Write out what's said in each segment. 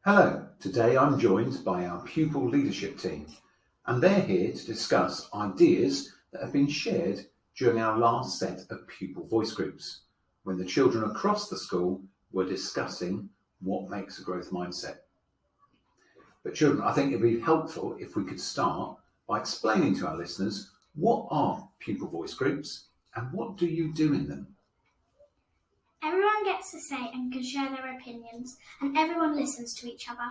Hello, today I'm joined by our pupil leadership team, and they're here to discuss ideas that have been shared during our last set of pupil voice groups, when the children across the school were discussing what makes a growth mindset. But children, I think it'd be helpful if we could start by explaining to our listeners what are pupil voice groups and what do you do in them? Everyone gets to say and can share their opinions, and everyone listens to each other.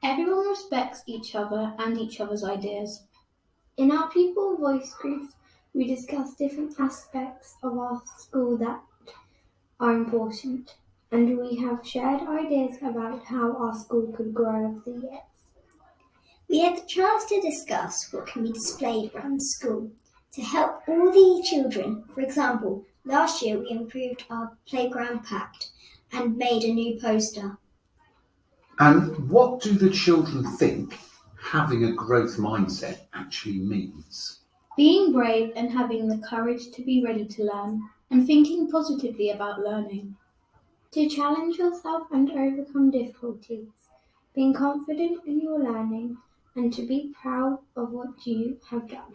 Everyone respects each other and each other's ideas. In our pupil voice groups, we discuss different aspects of our school that are important, and we have shared ideas about how our school could grow over the years. We had the chance to discuss what can be displayed around the school to help all the children. For example, last year we improved our playground pact and made a new poster. And what do the children think having a growth mindset actually means? Being brave and having the courage to be ready to learn and thinking positively about learning. To challenge yourself and overcome difficulties, being confident in your learning, and to be proud of what you have done.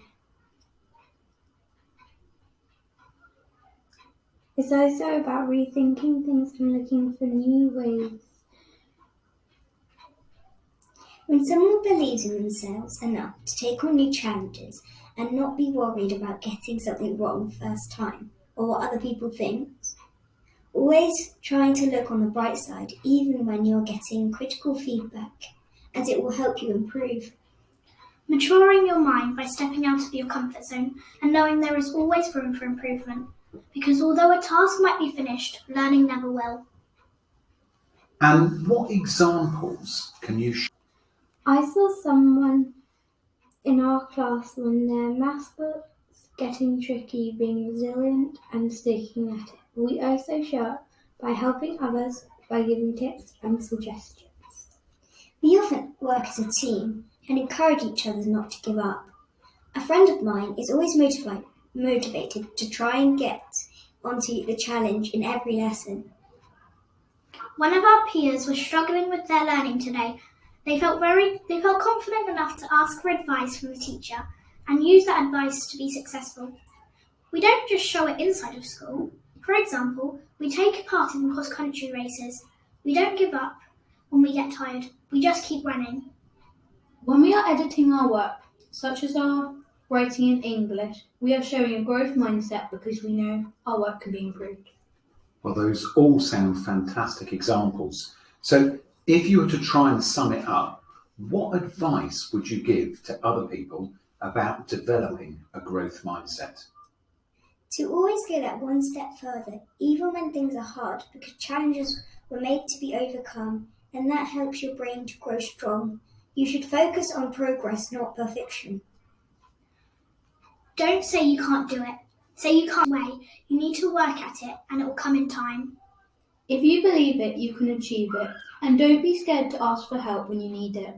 It's also about rethinking things and looking for new ways. When someone believes in themselves enough to take on new challenges and not be worried about getting something wrong first time or what other people think, always trying to look on the bright side even when you're getting critical feedback, as it will help you improve. Maturing your mind by stepping out of your comfort zone and knowing there is always room for improvement, because although a task might be finished, learning never will. And what examples can you share? I saw someone in our class when their maths was getting tricky, being resilient and sticking at it. We also show up by helping others by giving tips and suggestions. We often work as a team and encourage each other not to give up. A friend of mine is always motivated to try and get onto the challenge in every lesson. One of our peers was struggling with their learning today. They felt confident enough to ask for advice from the teacher and use that advice to be successful. We don't just show it inside of school. For example, we take part in cross-country races. We don't give up when we get tired. We just keep running. When we are editing our work, such as our writing in English, we are showing a growth mindset because we know our work can be improved. Well, those all sound fantastic examples. So if you were to try and sum it up, what advice would you give to other people about developing a growth mindset? To always go that one step further, even when things are hard, because challenges were made to be overcome, and that helps your brain to grow strong. You should focus on progress, not perfection. Don't say you can't do it. Say you can't wait. You need to work at it and it will come in time. If you believe it, you can achieve it, and don't be scared to ask for help when you need it.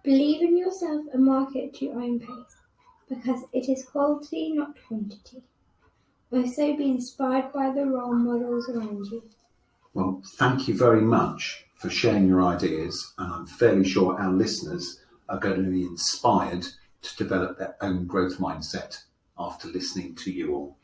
Believe in yourself and work at your own pace, because it is quality, not quantity. Also be inspired by the role models around you. Well, thank you very much for sharing your ideas, and I'm fairly sure our listeners are going to be inspired to develop their own growth mindset after listening to you all.